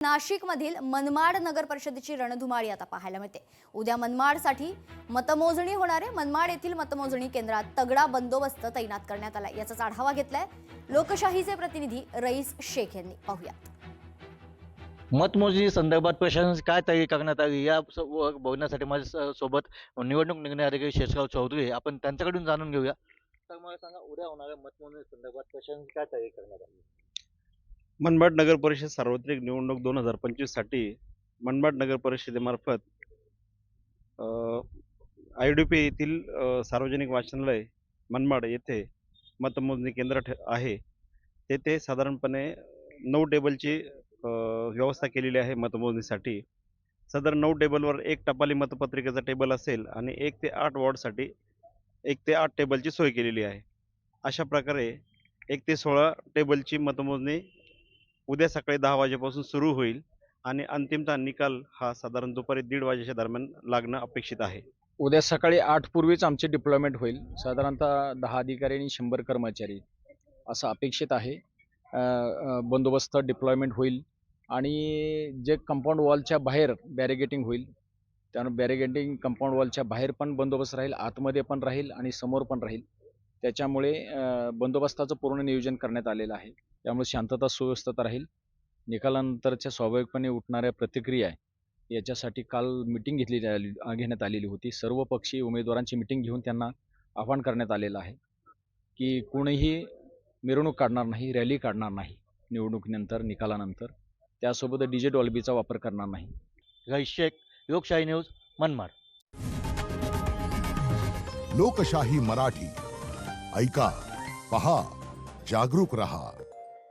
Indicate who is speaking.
Speaker 1: नाशिकमधील मनमाड नगर परिषदेची रणधुमाळी आता पाहायला मिळते। उद्या मनमाडसाठी मतमोजणी होणार आहे। मनमाड येथील मतमोजणी केंद्रात तगडा बंदोबस्त तैनात करण्यात आला। याचा आढावा घेतलाय लोकशाहीचे प्रतिनिधी रईस शेख यांनी। पाहूयात।
Speaker 2: मतमोजणी संदर्भात प्रशासन काय तयारी करण्यात आली या बघण्यासाठी माझ्या सोबत निवडणूक निर्णय अधिकारी शेषराव चौधरी, आपण त्यांच्याकडून जाणून घेऊया। तर मला सांगा, उद्या होणाऱ्या मतमोजणी संदर्भात प्रशासन काय तयारी करण्यात आली?
Speaker 3: मनमाड नगर परिषद सार्वत्रिक निवडणूक 2025 साठी मनमाड नगर परिषदेमार्फत IUDP येथील सार्वजनिक वाचनालय मनमाड येथे मतमोजणी केंद्र आहे। तेथे साधारणपणे 9 टेबलची व्यवस्था केलेली आहे मतमोजणीसाठी। सदर 9 टेबलवर एक टपाली मतपत्रिकेचा टेबल असेल आणि 1 ते 8 वॉर्डसाठी 1 ते 8 टेबलची सोय केलेली आहे। अशा प्रकारे 1 ते 16 टेबलची मतमोजणी उद्या सकाळी 10 वाजेपासून सुरू होईल आणि अंतिमतः निकाल हा साधारण दुपारी 1:30 वाजेच्या दरम्यान लागणं अपेक्षित आहे।
Speaker 4: उद्या सकाळी 8 पूर्वीच आमचे डिप्लॉयमेंट होईल। साधारणतः 10 अधिकारी आणि 100 कर्मचारी असं अपेक्षित आहे। बंदोबस्त डिप्लॉयमेंट होईल आणि जे कंपाऊंड वॉलच्या बाहेर बॅरिगेटिंग होईल, त्यानं बॅरिगेटिंग कंपाऊंड वॉलच्या बाहेर पण बंदोबस्त राहील, आतमध्ये पण राहील आणि समोर पण राहील। त्याच्यामुळे बंदोबस्ताचं पूर्ण नियोजन करण्यात आलेलं आहे। त्यामुळे शांतता सुव्यवस्था राहील। निकालानंतरच्या स्वाभाविकपणे उठणाऱ्या प्रतिक्रिया याच्यासाठी काल मीटिंग घेण्यात आलेली होती। सर्व पक्षीय उमेदवारांची मीटिंग घेऊन त्यांना आवाहन करण्यात आलेलं आहे की कोणीही मिरवणूक काढणार नाही, रॅली काढणार नाही निवडणुकीनंतर, निकालानंतर। त्यासोबत डीजे डॉल्बीचा वापर करणार नाही।
Speaker 2: रईस शेख, लोकशाही न्यूज, मनमाड।
Speaker 5: लोकशाही मराठी ऐका, पहा, जागरूक रहा।